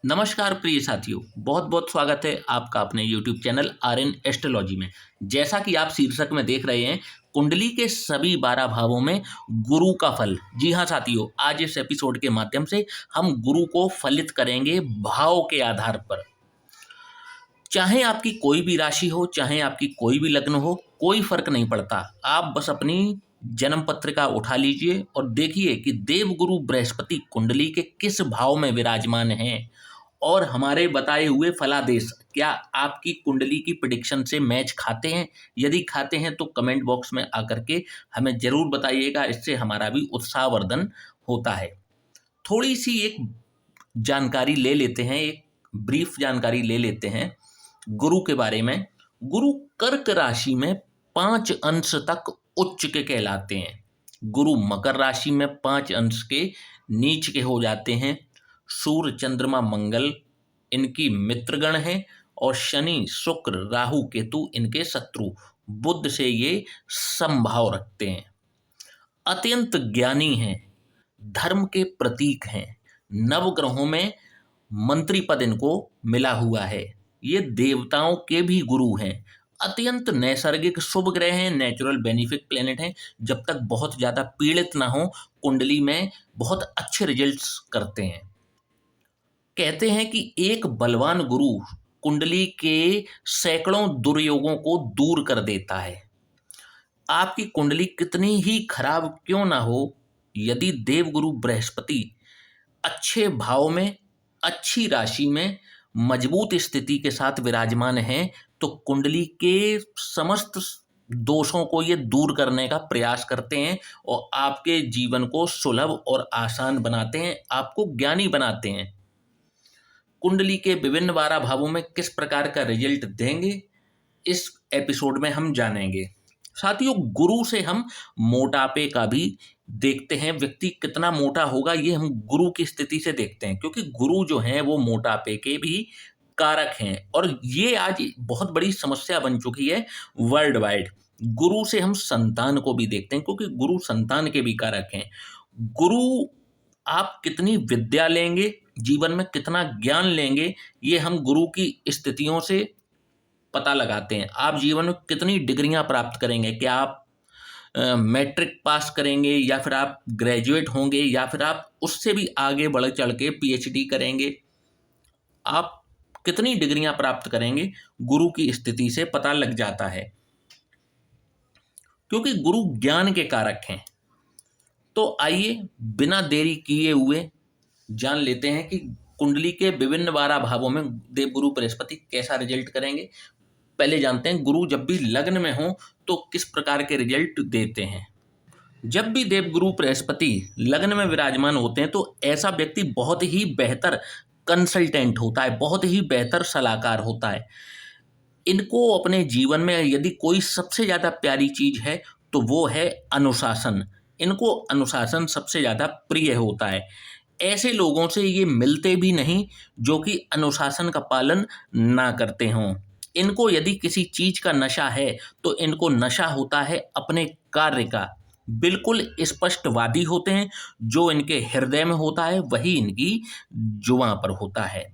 नमस्कार प्रिय साथियों, बहुत बहुत स्वागत है आपका अपने YouTube चैनल आर्यन एस्ट्रोलॉजी में। जैसा कि आप शीर्षक में देख रहे हैं, कुंडली के सभी 12 भावों में गुरु का फल। जी हाँ साथियों, आज इस एपिसोड के माध्यम से हम गुरु को फलित करेंगे भाव के आधार पर। चाहे आपकी कोई भी राशि हो, चाहे आपकी कोई भी लग्न हो, कोई फर्क नहीं पड़ता। आप बस अपनी जन्म पत्रिका उठा लीजिए और देखिए कि देवगुरु बृहस्पति कुंडली के किस भाव में विराजमान हैं और हमारे बताए हुए फलादेश क्या आपकी कुंडली की प्रेडिक्शन से मैच खाते हैं। यदि खाते हैं तो कमेंट बॉक्स में आकर के हमें जरूर बताइएगा, इससे हमारा भी उत्साहवर्धन होता है। थोड़ी सी एक जानकारी ले लेते हैं, एक ब्रीफ जानकारी ले लेते हैं गुरु के बारे में। गुरु कर्क राशि में 5 अंश तक उच्च के कहलाते हैं। गुरु मकर राशि में 5 अंश के नीच के हो जाते हैं। सूर्य चंद्रमा मंगल इनकी मित्रगण हैं और शनि शुक्र राहु केतु इनके शत्रु। बुध से ये समभाव रखते हैं। अत्यंत ज्ञानी हैं, धर्म के प्रतीक हैं। नवग्रहों में मंत्री पद इनको मिला हुआ है। ये देवताओं के भी गुरु हैं। अत्यंत नैसर्गिक शुभ ग्रह हैं, नेचुरल बेनिफिक प्लेनेट हैं। जब तक बहुत ज़्यादा पीड़ित ना हो, कुंडली में बहुत अच्छे रिजल्ट्स करते हैं। कहते हैं कि एक बलवान गुरु कुंडली के सैकड़ों दुर्योगों को दूर कर देता है। आपकी कुंडली कितनी ही खराब क्यों ना हो, यदि देवगुरु बृहस्पति अच्छे भाव में, अच्छी राशि में, मजबूत स्थिति के साथ विराजमान हैं तो कुंडली के समस्त दोषों को ये दूर करने का प्रयास करते हैं और आपके जीवन को सुलभ और आसान बनाते हैं, आपको ज्ञानी बनाते हैं। कुंडली के विभिन्न 12 भावों में किस प्रकार का रिजल्ट देंगे, इस एपिसोड में हम जानेंगे। साथियों, गुरु से हम मोटापे का भी देखते हैं। व्यक्ति कितना मोटा होगा ये हम गुरु की स्थिति से देखते हैं, क्योंकि गुरु जो हैं वो मोटापे के भी कारक हैं और ये आज बहुत बड़ी समस्या बन चुकी है वर्ल्ड वाइड। गुरु से हम संतान को भी देखते हैं, क्योंकि गुरु संतान के भी कारक हैं। गुरु आप कितनी विद्या लेंगे, जीवन में कितना ज्ञान लेंगे, ये हम गुरु की स्थितियों से पता लगाते हैं। आप जीवन में कितनी डिग्रियां प्राप्त करेंगे, क्या आप मैट्रिक पास करेंगे या फिर आप ग्रेजुएट होंगे या फिर आप उससे भी आगे बढ़ चढ़ के पीएचडी करेंगे, आप कितनी डिग्रियां प्राप्त करेंगे, गुरु की स्थिति से पता लग जाता है, क्योंकि गुरु ज्ञान के कारक हैं। तो आइए बिना देरी किए हुए जान लेते हैं कि कुंडली के विभिन्न 12 भावों में देवगुरु बृहस्पति कैसा रिजल्ट करेंगे। पहले जानते हैं गुरु जब भी लग्न में हो तो किस प्रकार के रिजल्ट देते हैं। जब भी देवगुरु बृहस्पति लग्न में विराजमान होते हैं तो ऐसा व्यक्ति बहुत ही बेहतर कंसल्टेंट होता है, बहुत ही बेहतर सलाहकार होता है। इनको अपने जीवन में यदि कोई सबसे ज़्यादा प्यारी चीज़ है तो वो है अनुशासन। इनको अनुशासन सबसे ज़्यादा प्रिय होता है। ऐसे लोगों से ये मिलते भी नहीं जो कि अनुशासन का पालन ना करते हों। इनको यदि किसी चीज़ का नशा है तो इनको नशा होता है अपने कार्य का। बिल्कुल स्पष्टवादी होते हैं, जो इनके हृदय में होता है वही इनकी जुबां पर होता है।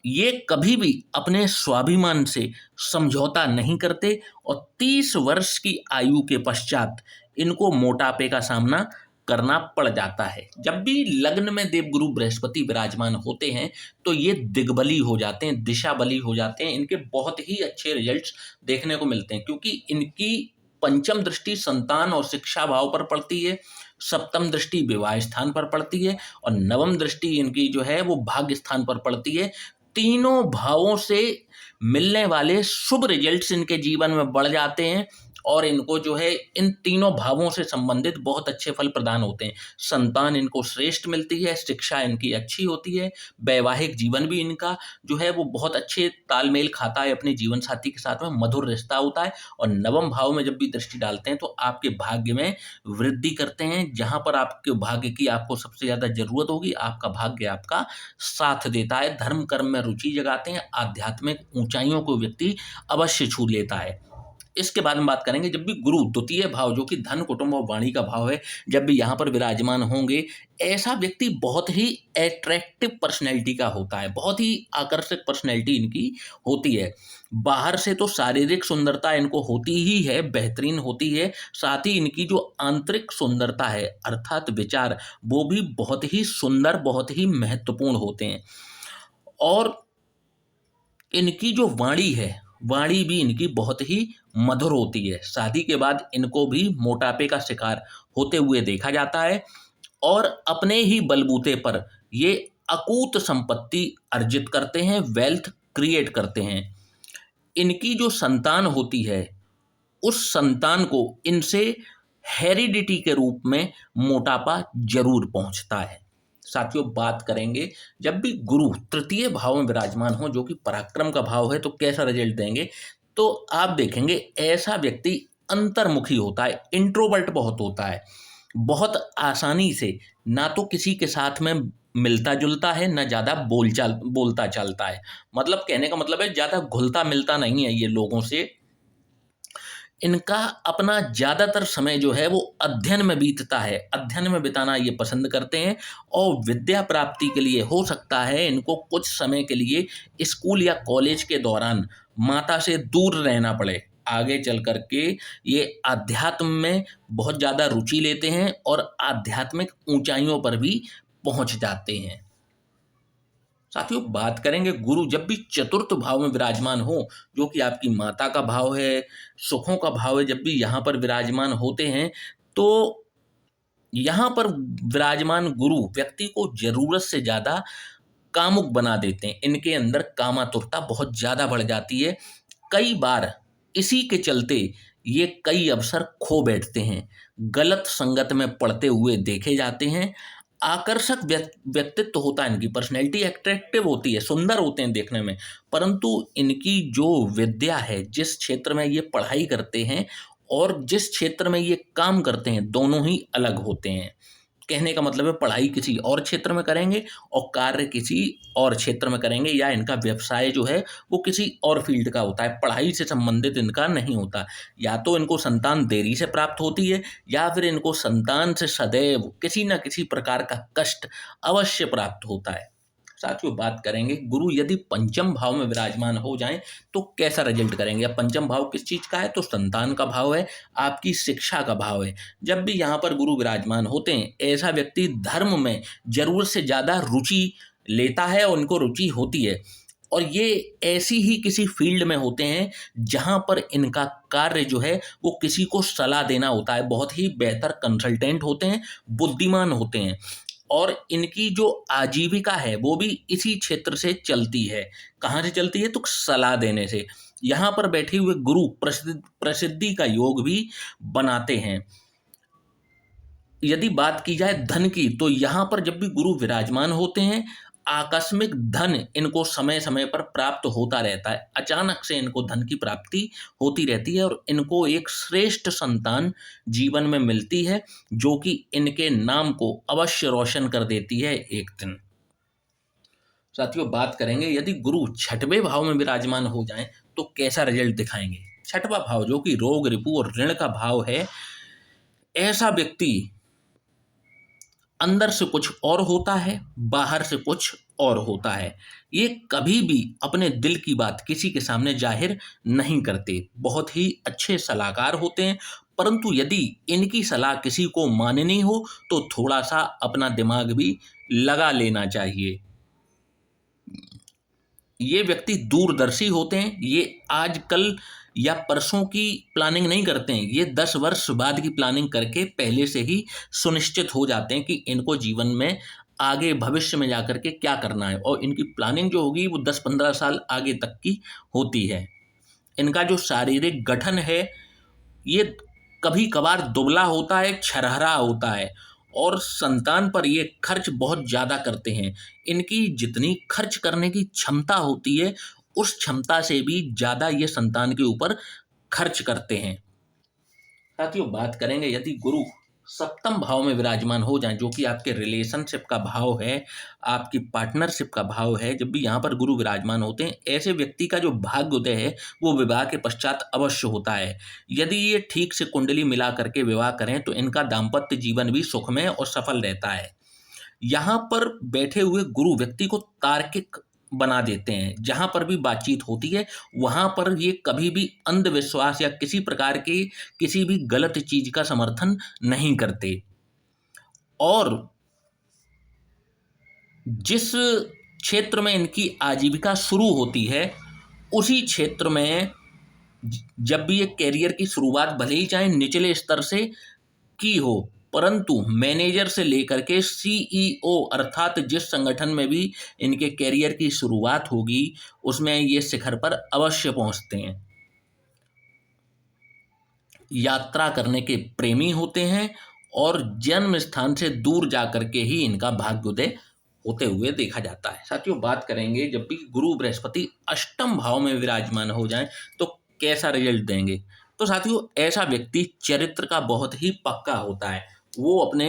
ये कभी भी अपने स्वाभिमान से समझौता नहीं करते और 30 वर्ष की आयु के पश्चात इनको मोटापे का सामना करना पड़ जाता है। जब भी लग्न में देवगुरु बृहस्पति विराजमान होते हैं तो ये दिग्बली हो जाते हैं, दिशा बली हो जाते हैं। इनके बहुत ही अच्छे रिजल्ट्स देखने को मिलते हैं, क्योंकि इनकी पंचम दृष्टि संतान और शिक्षा भाव पर पड़ती है, सप्तम दृष्टि विवाह स्थान पर पड़ती है और नवम दृष्टि इनकी जो है वो भाग्य स्थान पर पड़ती है। तीनों भावों से मिलने वाले शुभ रिजल्ट्स इनके जीवन में बढ़ जाते हैं और इनको जो है इन तीनों भावों से संबंधित बहुत अच्छे फल प्रदान होते हैं। संतान इनको श्रेष्ठ मिलती है, शिक्षा इनकी अच्छी होती है, वैवाहिक जीवन भी इनका जो है वो बहुत अच्छे तालमेल खाता है, अपने जीवन साथी के साथ में मधुर रिश्ता होता है। और नवम भाव में जब भी दृष्टि डालते हैं तो आपके भाग्य में वृद्धि करते हैं। जहाँ पर आपके भाग्य की आपको सबसे ज़्यादा जरूरत होगी, आपका भाग्य आपका साथ देता है। धर्म कर्म में रुचि जगाते हैं, आध्यात्मिक ऊंचाइयों को व्यक्ति अवश्य छू लेता है। इसके बाद में बात करेंगे जब भी गुरु द्वितीय भाव जो कि धन कुटुंब और वाणी का भाव है, जब भी यहाँ पर विराजमान होंगे, ऐसा व्यक्ति बहुत ही अट्रैक्टिव पर्सनैलिटी का होता है, बहुत ही आकर्षक पर्सनैलिटी इनकी होती है। बाहर से तो शारीरिक सुंदरता इनको होती ही है, बेहतरीन होती है, साथ ही इनकी जो आंतरिक सुंदरता है अर्थात विचार, वो भी बहुत ही सुंदर, बहुत ही महत्वपूर्ण होते हैं। और इनकी जो वाणी है, वाणी भी इनकी बहुत ही मधुर होती है। शादी के बाद इनको भी मोटापे का शिकार होते हुए देखा जाता है और अपने ही बलबूते पर ये अकूत संपत्ति अर्जित करते हैं, वेल्थ क्रिएट करते हैं। इनकी जो संतान होती है, उस संतान को इनसे हेरिडिटी के रूप में मोटापा जरूर पहुंचता है। साथियों, बात करेंगे जब भी गुरु तृतीय भाव में विराजमान हो जो कि पराक्रम का भाव है, तो कैसा रिजल्ट देंगे। तो आप देखेंगे ऐसा व्यक्ति अंतर्मुखी होता है, इंट्रोवर्ट बहुत होता है, बहुत आसानी से ना तो किसी के साथ में मिलता जुलता है, ना ज़्यादा बोलता चालता है। मतलब कहने का मतलब है ज़्यादा घुलता मिलता नहीं है ये लोगों से। इनका अपना ज़्यादातर समय जो है वो अध्ययन में बीतता है, अध्ययन में बिताना ये पसंद करते हैं। और विद्या प्राप्ति के लिए हो सकता है इनको कुछ समय के लिए स्कूल या कॉलेज के दौरान माता से दूर रहना पड़े। आगे चल कर के ये आध्यात्म में बहुत ज़्यादा रुचि लेते हैं और आध्यात्मिक ऊंचाइयों पर भी पहुंच जाते हैं। साथियों, बात करेंगे गुरु जब भी चतुर्थ भाव में विराजमान हो जो कि आपकी माता का भाव है, सुखों का भाव है, जब भी यहाँ पर विराजमान होते हैं तो यहाँ पर विराजमान गुरु व्यक्ति को जरूरत से ज़्यादा कामुक बना देते हैं। इनके अंदर कामातुरता बहुत ज़्यादा बढ़ जाती है। कई बार इसी के चलते ये कई अवसर खो बैठते हैं, गलत संगत में पड़ते हुए देखे जाते हैं। आकर्षक व्यक्तित्व होता है, इनकी पर्सनैलिटी अट्रैक्टिव होती है, सुंदर होते हैं देखने में, परंतु इनकी जो विद्या है, जिस क्षेत्र में ये पढ़ाई करते हैं और जिस क्षेत्र में ये काम करते हैं, दोनों ही अलग होते हैं। कहने का मतलब है पढ़ाई किसी और क्षेत्र में करेंगे और कार्य किसी और क्षेत्र में करेंगे, या इनका व्यवसाय जो है वो किसी और फील्ड का होता है, पढ़ाई से संबंधित इनका नहीं होता। या तो इनको संतान देरी से प्राप्त होती है या फिर इनको संतान से सदैव किसी न किसी प्रकार का कष्ट अवश्य प्राप्त होता है। साथियों, बात करेंगे गुरु यदि पंचम भाव में विराजमान हो जाएं तो कैसा रिजल्ट करेंगे। अब पंचम भाव किस चीज का है, तो संतान का भाव है, आपकी शिक्षा का भाव है। जब भी यहाँ पर गुरु विराजमान होते हैं ऐसा व्यक्ति धर्म में जरूरत से ज्यादा रुचि लेता है और उनको रुचि होती है, और ये ऐसी ही किसी फील्ड में होते हैं जहाँ पर इनका कार्य जो है वो किसी को सलाह देना होता है। बहुत ही बेहतर कंसल्टेंट होते हैं, बुद्धिमान होते हैं, और इनकी जो आजीविका है वो भी इसी क्षेत्र से चलती है। कहाँ से चलती है, तो सलाह देने से। यहाँ पर बैठे हुए गुरु प्रसिद्धि का योग भी बनाते हैं। यदि बात की जाए धन की, तो यहाँ पर जब भी गुरु विराजमान होते हैं आकस्मिक धन इनको समय समय पर प्राप्त होता रहता है। अचानक से इनको धन की प्राप्ति होती रहती है और इनको एक श्रेष्ठ संतान जीवन में मिलती है जो कि इनके नाम को अवश्य रोशन कर देती है एक दिन। साथियों, बात करेंगे यदि गुरु छठवें भाव में विराजमान हो जाएं तो कैसा रिजल्ट दिखाएंगे। छठवां भाव जो कि रोग, रिपु और ऋण का भाव है, ऐसा व्यक्ति अंदर से कुछ और होता है, बाहर से कुछ और होता है। ये कभी भी अपने दिल की बात किसी के सामने जाहिर नहीं करते, बहुत ही अच्छे सलाहकार होते हैं, परंतु यदि इनकी सलाह किसी को माननी हो तो थोड़ा सा अपना दिमाग भी लगा लेना चाहिए। ये व्यक्ति दूरदर्शी होते हैं, ये आजकल या परसों की प्लानिंग नहीं करते हैं, ये 10 वर्ष बाद की प्लानिंग करके पहले से ही सुनिश्चित हो जाते हैं कि इनको जीवन में आगे भविष्य में जाकर के क्या करना है, और इनकी प्लानिंग जो होगी वो 10-15 साल आगे तक की होती है। इनका जो शारीरिक गठन है ये कभी कभार दुबला होता है, छरहरा होता है, और संतान पर ये खर्च बहुत ज़्यादा करते हैं। इनकी जितनी खर्च करने की क्षमता होती है उस क्षमता से भी ज़्यादा ये संतान के ऊपर खर्च करते हैं। साथियों, बात करेंगे यदि गुरु सप्तम भाव में विराजमान हो जाएं, जो कि आपके रिलेशनशिप का भाव है, आपकी पार्टनरशिप का भाव है, जब भी यहाँ पर गुरु विराजमान होते हैं, ऐसे व्यक्ति का जो भाग्योदय है वो विवाह के पश्चात अवश्य होता है। यदि ये ठीक से कुंडली मिला करके विवाह करें तो इनका दाम्पत्य जीवन भी सुखमय और सफल रहता है। यहाँ पर बैठे हुए गुरु व्यक्ति को तार्किक बना देते हैं। जहाँ पर भी बातचीत होती है वहाँ पर ये कभी भी अंधविश्वास या किसी प्रकार के किसी भी गलत चीज का समर्थन नहीं करते। और जिस क्षेत्र में इनकी आजीविका शुरू होती है उसी क्षेत्र में जब भी ये कैरियर की शुरुआत भले ही चाहे निचले स्तर से की हो, परंतु मैनेजर से लेकर के सीईओ अर्थात जिस संगठन में भी इनके कैरियर की शुरुआत होगी उसमें ये शिखर पर अवश्य पहुंचते हैं। यात्रा करने के प्रेमी होते हैं और जन्म स्थान से दूर जाकर के ही इनका भाग्योदय होते हुए देखा जाता है। साथियों, बात करेंगे जब भी गुरु बृहस्पति अष्टम भाव में विराजमान हो जाएं तो कैसा रिजल्ट देंगे। तो साथियों, ऐसा व्यक्ति चरित्र का बहुत ही पक्का होता है। वो अपने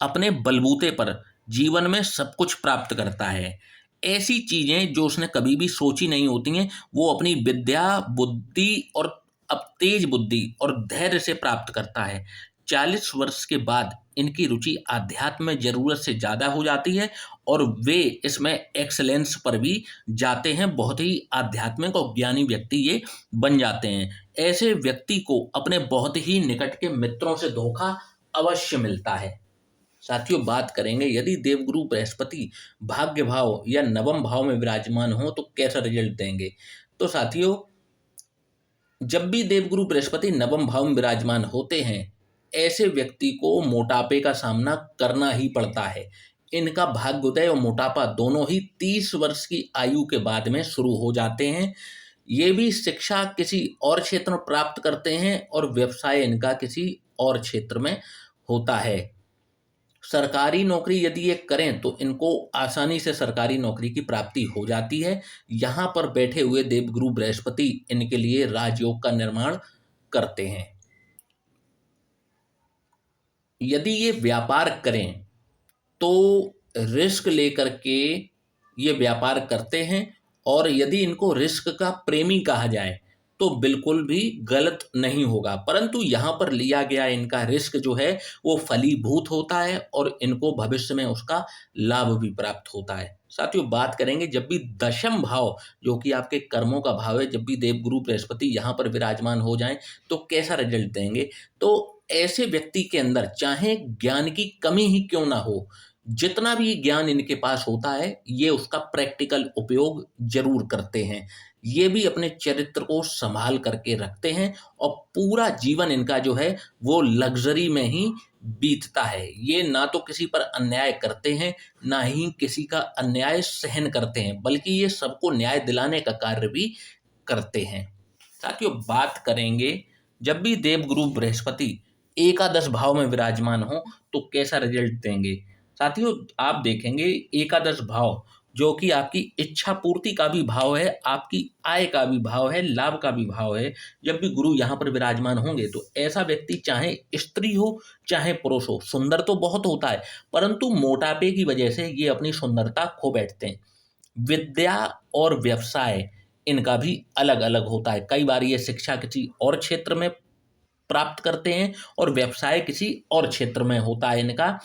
अपने बलबूते पर जीवन में सब कुछ प्राप्त करता है। ऐसी चीजें जो उसने कभी भी सोची नहीं होती हैं वो अपनी विद्या, बुद्धि और अब तेज बुद्धि और धैर्य से प्राप्त करता है। 40 वर्ष के बाद इनकी रुचि आध्यात्म में जरूरत से ज़्यादा हो जाती है और वे इसमें एक्सेलेंस पर भी जाते हैं। बहुत ही आध्यात्मिक और ज्ञानी व्यक्ति ये बन जाते हैं। ऐसे व्यक्ति को अपने बहुत ही निकट के मित्रों से धोखा अवश्य मिलता है। साथियों, बात करेंगे यदि देवगुरु बृहस्पति भाग्य भाव या नवम भाव में विराजमान हो तो कैसा रिजल्ट देंगे। तो साथियों, जब भी देवगुरु बृहस्पति नवम भाव में विराजमान होते हैं ऐसे व्यक्ति को मोटापे का सामना करना ही पड़ता है। इनका भाग्योदय और मोटापा दोनों ही 30 वर्ष की आयु के बाद में शुरू हो जाते हैं। ये भी शिक्षा किसी और क्षेत्र में प्राप्त करते हैं और व्यवसाय इनका किसी और क्षेत्र में होता है। सरकारी नौकरी यदि ये करें तो इनको आसानी से सरकारी नौकरी की प्राप्ति हो जाती है। यहाँ पर बैठे हुए देवगुरु बृहस्पति इनके लिए राजयोग का निर्माण करते हैं। यदि ये व्यापार करें तो रिस्क लेकर के ये व्यापार करते हैं और यदि इनको रिस्क का प्रेमी कहा जाए तो बिल्कुल भी गलत नहीं होगा, परंतु यहाँ पर लिया गया इनका रिस्क जो है वो फलीभूत होता है और इनको भविष्य में उसका लाभ भी प्राप्त होता है। साथियों, बात करेंगे जब भी दशम भाव जो कि आपके कर्मों का भाव है, जब भी देवगुरु बृहस्पति यहाँ पर विराजमान हो जाएं तो कैसा रिजल्ट देंगे। तो ऐसे व्यक्ति के अंदर चाहे ज्ञान की कमी ही क्यों ना हो, जितना भी ज्ञान इनके पास होता है ये उसका प्रैक्टिकल उपयोग जरूर करते हैं। ये भी अपने चरित्र को संभाल करके रखते हैं और पूरा जीवन इनका जो है वो लग्जरी में ही बीतता है। ये ना तो किसी पर अन्याय करते हैं ना ही किसी का अन्याय सहन करते हैं, बल्कि ये सबको न्याय दिलाने का कार्य भी करते हैं। साथियों, बात करेंगे जब भी देवगुरु बृहस्पति एकादश भाव में विराजमान हो तो कैसा रिजल्ट देंगे। साथियों, आप देखेंगे एकादश भाव जो कि आपकी इच्छा पूर्ति का भी भाव है, आपकी आय का भी भाव है, लाभ का भी भाव है। जब भी गुरु यहाँ पर विराजमान होंगे तो ऐसा व्यक्ति चाहे स्त्री हो चाहे पुरुष हो, सुंदर तो बहुत होता है परंतु मोटापे की वजह से ये अपनी सुंदरता खो बैठते हैं। विद्या और व्यवसाय इनका भी अलग अलग होता है। कई बार ये शिक्षा किसी और क्षेत्र में प्राप्त करते हैं और व्यवसाय किसी और क्षेत्र में होता है इनका,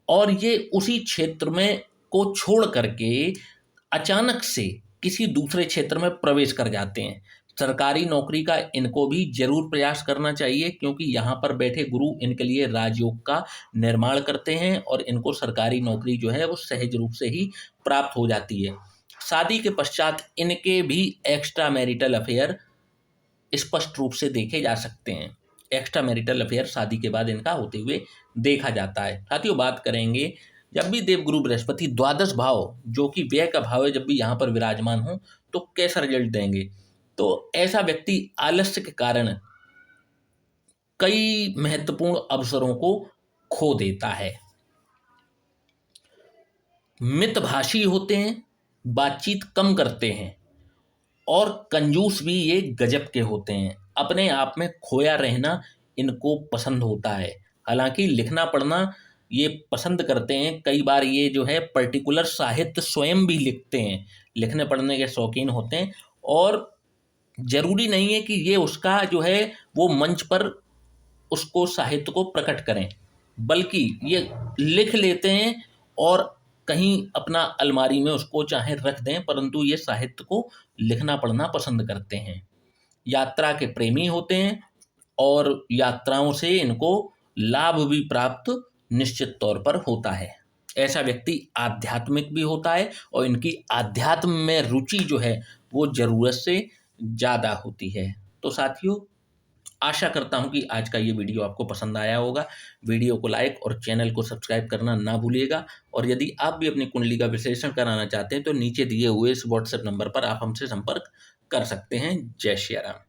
और ये उसी क्षेत्र में को छोड़ करके अचानक से किसी दूसरे क्षेत्र में प्रवेश कर जाते हैं। सरकारी नौकरी का इनको भी जरूर प्रयास करना चाहिए क्योंकि यहाँ पर बैठे गुरु इनके लिए राजयोग का निर्माण करते हैं और इनको सरकारी नौकरी जो है वो सहज रूप से ही प्राप्त हो जाती है। शादी के पश्चात इनके भी एक्स्ट्रा मैरिटल अफेयर स्पष्ट रूप से देखे जा सकते हैं। एक्स्ट्रा मैरिटल अफेयर शादी के बाद इनका होते हुए देखा जाता है। साथियों, बात करेंगे जब भी देवगुरु बृहस्पति द्वादश भाव जो कि व्यय का भाव है जब भी यहाँ पर विराजमान हो तो कैसा रिजल्ट देंगे। तो ऐसा व्यक्ति आलस्य के कारण कई महत्वपूर्ण अवसरों को खो देता है। मितभाषी होते हैं, बातचीत कम करते हैं और कंजूस भी ये गजब के होते हैं। अपने आप में खोया रहना इनको पसंद होता है। हालांकि लिखना पढ़ना ये पसंद करते हैं, कई बार ये जो है पर्टिकुलर साहित्य स्वयं भी लिखते हैं, लिखने पढ़ने के शौकीन होते हैं। और जरूरी नहीं है कि ये उसका जो है वो मंच पर उसको साहित्य को प्रकट करें, बल्कि ये लिख लेते हैं और कहीं अपना अलमारी में उसको चाहे रख दें, परंतु ये साहित्य को लिखना पढ़ना पसंद करते हैं। यात्रा के प्रेमी होते हैं और यात्राओं से इनको लाभ भी प्राप्त निश्चित तौर पर होता है। ऐसा व्यक्ति आध्यात्मिक भी होता है और इनकी आध्यात्म में रुचि जो है वो ज़रूरत से ज़्यादा होती है। तो साथियों, आशा करता हूँ कि आज का ये वीडियो आपको पसंद आया होगा। वीडियो को लाइक और चैनल को सब्सक्राइब करना ना भूलिएगा। और यदि आप भी अपनी कुंडली का विश्लेषण कराना चाहते हैं तो नीचे दिए हुए इस व्हाट्सएप नंबर पर आप हमसे संपर्क कर सकते हैं। जय श्री राम।